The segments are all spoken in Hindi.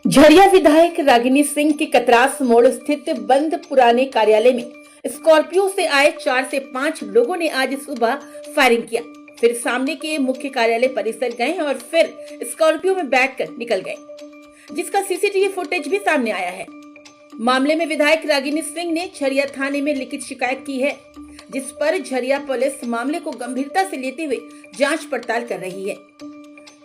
झरिया विधायक रागिनी सिंह के कतरास मोड़ स्थित बंद पुराने कार्यालय में स्कॉर्पियो से आए 4 से 5 लोगों ने आज सुबह फायरिंग किया। फिर सामने के मुख्य कार्यालय परिसर गए और फिर स्कॉर्पियो में बैठकर निकल गए, जिसका सीसीटीवी फुटेज भी सामने आया है। मामले में विधायक रागिनी सिंह ने झरिया थाने में लिखित शिकायत की है, जिस पर झरिया पुलिस मामले को गंभीरता से लेते हुए जांच पड़ताल कर रही है,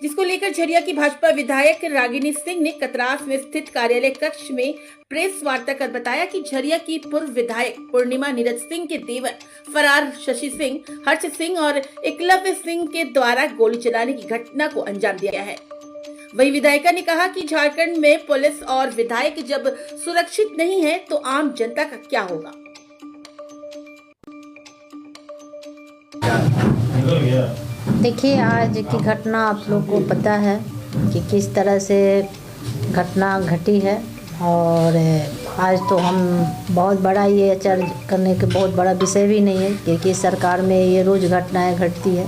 जिसको लेकर झरिया की भाजपा विधायक रागिनी सिंह ने कतरास में स्थित कार्यालय कक्ष में प्रेस वार्ता कर बताया कि झरिया की पूर्व विधायक पूर्णिमा नीरज सिंह के देवर फरार शशि सिंह, हर्ष सिंह और एकलव्य सिंह के द्वारा गोली चलाने की घटना को अंजाम दिया गया है। वही विधायिका ने कहा कि झारखंड में पुलिस और विधायक जब सुरक्षित नहीं है तो आम जनता का क्या होगा। देखिए, आज की घटना आप लोग को पता है कि किस तरह से घटना घटी है, और आज तो हम बहुत बड़ा ये चर्चा करने के बहुत बड़ा विषय भी नहीं है, क्योंकि सरकार में ये रोज़ घटनाएं घटती है।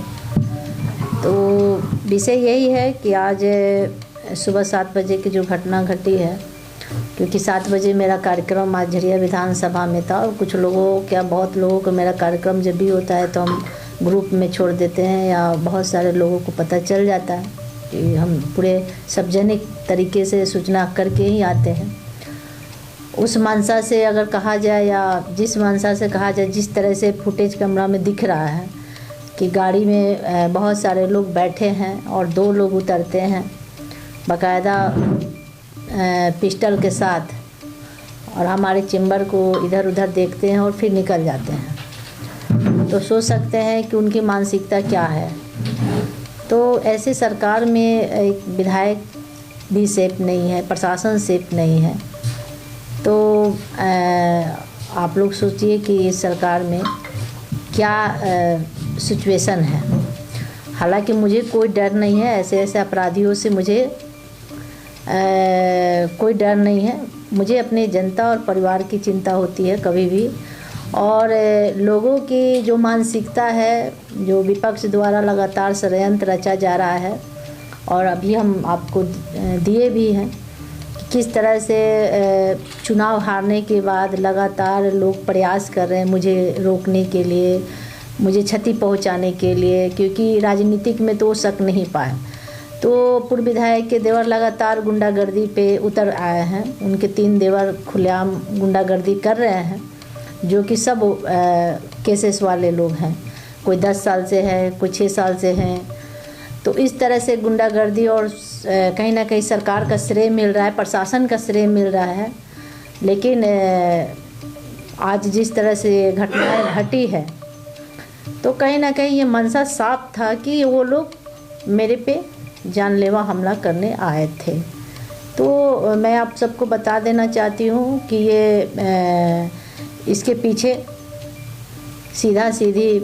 तो विषय यही है कि आज सुबह 7 बजे की जो घटना घटी है, क्योंकि 7 बजे मेरा कार्यक्रम आज झरिया विधानसभा में था, और कुछ लोगों क्या बहुत लोगों को मेरा कार्यक्रम जब भी होता है तो हम ग्रुप में छोड़ देते हैं, या बहुत सारे लोगों को पता चल जाता है कि हम पूरे सार्वजनिक तरीके से सूचना करके ही आते हैं। उस मंशा से अगर कहा जाए, या जिस मंशा से कहा जाए, जिस तरह से फुटेज कैमरा में दिख रहा है कि गाड़ी में बहुत सारे लोग बैठे हैं और 2 लोग उतरते हैं बाकायदा पिस्टल के साथ, और हमारे चेम्बर को इधर उधर देखते हैं और फिर निकल जाते हैं। तो सोच सकते हैं कि उनकी मानसिकता क्या है। तो ऐसे सरकार में एक विधायक भी सेफ नहीं है, प्रशासन सेफ नहीं है। तो आप लोग सोचिए कि इस सरकार में क्या सिचुएशन है। हालांकि मुझे कोई डर नहीं है, ऐसे अपराधियों से मुझे कोई डर नहीं है। मुझे अपने जनता और परिवार की चिंता होती है कभी भी, और लोगों की जो मानसिकता है, जो विपक्ष द्वारा लगातार षड्यंत्र रचा जा रहा है, और अभी हम आपको दिए भी हैं कि किस तरह से चुनाव हारने के बाद लगातार लोग प्रयास कर रहे हैं मुझे रोकने के लिए, मुझे क्षति पहुंचाने के लिए, क्योंकि राजनीतिक में तो शक नहीं पाए। तो पूर्व विधायक के देवर लगातार गुंडागर्दी पे उतर आए हैं। उनके 3 देवर खुलेआम गुंडागर्दी कर रहे हैं, जो कि सब केसेस वाले लोग हैं। कोई 10 साल से है, कोई 6 साल से हैं। तो इस तरह से गुंडागर्दी, और कहीं ना कहीं सरकार का श्रेय मिल रहा है, प्रशासन का श्रेय मिल रहा है। लेकिन आज जिस तरह से घटनाएं घटी है, तो कहीं ना कहीं ये मंशा साफ था कि वो लोग मेरे पे जानलेवा हमला करने आए थे। तो मैं आप सबको बता देना चाहती हूँ कि ये इसके पीछे सीधा सीधी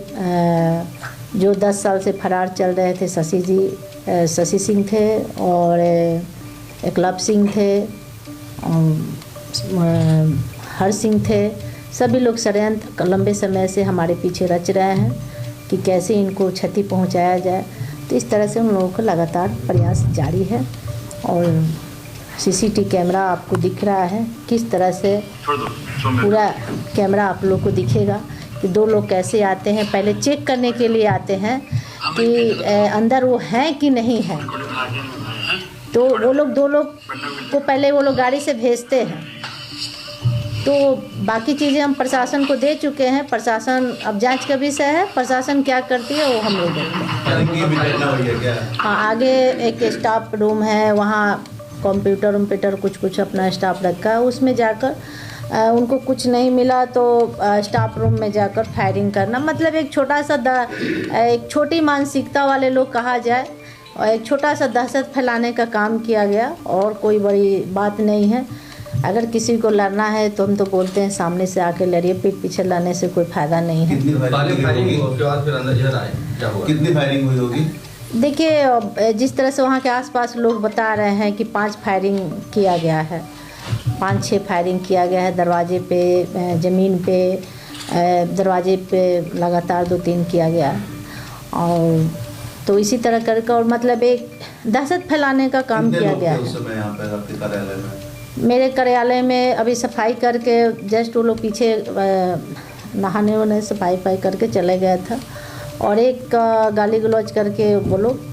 जो 10 साल से फरार चल रहे थे शशि सिंह थे, और एकलव्य सिंह थे, हर्ष सिंह थे। सभी लोग षड्यंत्र लंबे समय से हमारे पीछे रच रहे हैं कि कैसे इनको क्षति पहुंचाया जाए। तो इस तरह से उन लोगों का लगातार प्रयास जारी है, और सीसीटीवी कैमरा आपको दिख रहा है किस तरह से, पूरा कैमरा आप लोग को दिखेगा कि 2 लोग कैसे आते हैं। पहले चेक करने के लिए आते हैं कि अंदर वो हैं कि नहीं है। तो वो लोग 2 लोग को पहले वो लोग गाड़ी से भेजते हैं। तो बाकी चीज़ें हम प्रशासन को दे चुके हैं। प्रशासन अब जांच का विषय है, प्रशासन क्या करती है वो हम लोग देखते हैं। हाँ, आगे एक स्टाफ रूम है, वहाँ कंप्यूटर कुछ अपना स्टाफ रखा है, उसमें जाकर उनको कुछ नहीं मिला तो स्टाफ रूम में जाकर फायरिंग करना, मतलब एक छोटी मानसिकता वाले लोग कहा जाए, और एक छोटा सा दहशत फैलाने का काम किया गया, और कोई बड़ी बात नहीं है। अगर किसी को लड़ना है तो हम तो बोलते हैं सामने से आके लड़िए, पीठ पीछे लड़ने से कोई फायदा नहीं है। कितनी फायरिंग हुई होगी? देखिए, जिस तरह से वहाँ के आसपास लोग बता रहे हैं कि 5 फायरिंग किया गया है, 5-6 फायरिंग किया गया है। दरवाजे पे, ज़मीन पे, दरवाजे पे लगातार 2-3 किया गया। और तो इसी तरह करके, और मतलब एक दहशत फैलाने का काम कितने किया लोग गया थे है। उस समय यहाँ पे आपके कार्यालय में? मेरे कार्यालय में अभी सफाई करके जस्ट वो लोग पीछे नहाने वहाने सफाई वफाई करके चले गया था, और एक गाली गलौज करके वो लोग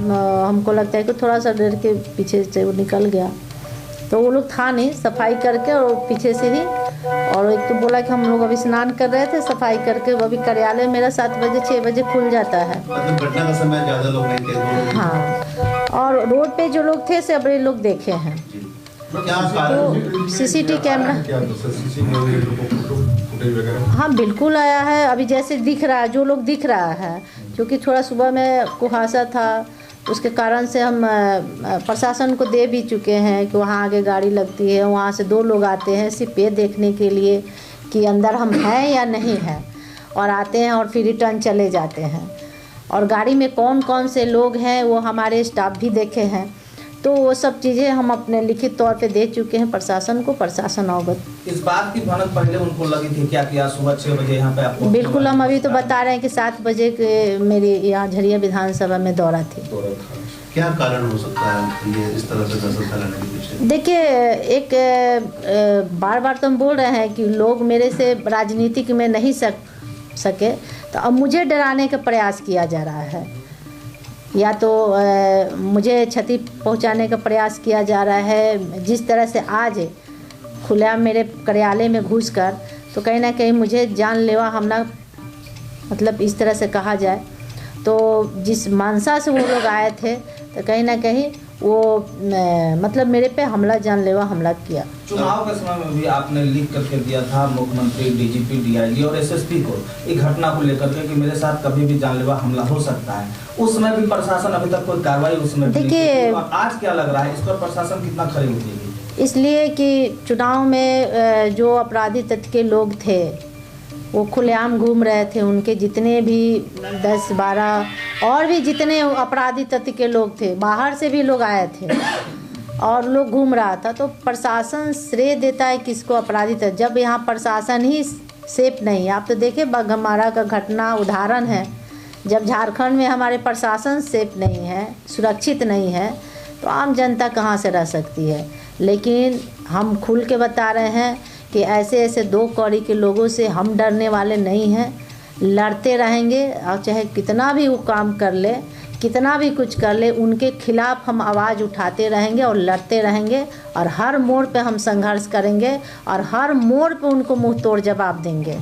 हमको लगता है कि थोड़ा सा डर के पीछे से वो निकल गया, तो वो लोग था नहीं, सफाई करके और पीछे से ही। और एक तो बोला कि हम लोग अभी स्नान कर रहे थे, सफाई करके वो अभी कार्यालय मेरा 7 बजे 6 बजे खुल जाता है। मतलब घटना का समय ज्यादा लोग नहीं थे, 2 लोग? हाँ, और रोड पे जो लोग थे सब लोग देखे हैं। जी। क्या कारण? तो सीसीटीवी कैमरा, हाँ बिल्कुल आया है। अभी जैसे दिख रहा है, जो लोग दिख रहा है, क्योंकि थोड़ा सुबह में कुहासा था, उसके कारण से हम प्रशासन को दे भी चुके हैं कि वहाँ आगे गाड़ी लगती है, वहाँ से 2 लोग आते हैं सिर्फ ये देखने के लिए कि अंदर हम हैं या नहीं हैं, और आते हैं और फिर रिटर्न चले जाते हैं। और गाड़ी में कौन कौन से लोग हैं वो हमारे स्टाफ भी देखे हैं, तो वो सब चीज़ें हम अपने लिखित तौर पे दे चुके हैं प्रशासन को, प्रशासन अवगत। इस बात की भनक पहले उनको लगी थी क्या कि आज सुबह 6 बजे यहाँ पे आपको? बिल्कुल, हम अभी तो बता रहे हैं कि 7 बजे के मेरी यहाँ झरिया विधानसभा में दौरा थी। क्या कारण हो सकता है ये इस तरह से दहशत फैलाने के पीछे? देखिए, एक बार बार तो हम बोल रहे हैं कि लोग मेरे से राजनीतिक में नहीं सके, तो अब मुझे डराने का प्रयास किया जा रहा है, या तो मुझे क्षति पहुंचाने का प्रयास किया जा रहा है। जिस तरह से आज खुलेआम मेरे कार्यालय में घुसकर, तो कहीं ना कहीं मुझे जानलेवा हमला, मतलब इस तरह से कहा जाए तो जिस मानसा से वो लोग आए थे, तो कहीं ना कहीं वो मतलब मेरे पे हमला, जानलेवा हमला किया। चुनाव के समय में भी आपने लिख करके दिया था मुख्यमंत्री, डीजीपी, डीआईजी और एसएसपी को एक घटना को लेकर के कि मेरे साथ कभी भी जानलेवा हमला हो सकता है। उस समय भी प्रशासन अभी तक कोई कार्रवाई उसमें देखिए, और आज क्या लग रहा है इस पर प्रशासन कितना खरी उतरेगी? इसलिए कि चुनाव में जो अपराधी तत्व के लोग थे वो खुलेआम घूम रहे थे, उनके जितने भी 10-12 और भी जितने अपराधी तत्व के लोग थे, बाहर से भी लोग आए थे और लोग घूम रहा था, तो प्रशासन श्रेय देता है किसको? अपराधी तत्व। जब यहाँ प्रशासन ही सेफ नहीं है, आप तो देखें बघमारा का घटना उदाहरण है, जब झारखंड में हमारे प्रशासन सेफ नहीं है, सुरक्षित नहीं है, तो आम जनता कहाँ से रह सकती है। लेकिन हम खुल के बता रहे हैं कि ऐसे ऐसे 2 कौड़ी के लोगों से हम डरने वाले नहीं हैं, लड़ते रहेंगे, और चाहे कितना भी वो काम कर ले, कितना भी कुछ कर ले, उनके खिलाफ हम आवाज़ उठाते रहेंगे और लड़ते रहेंगे, और हर मोड़ पे हम संघर्ष करेंगे और हर मोड़ पे उनको मुंह तोड़ जवाब देंगे।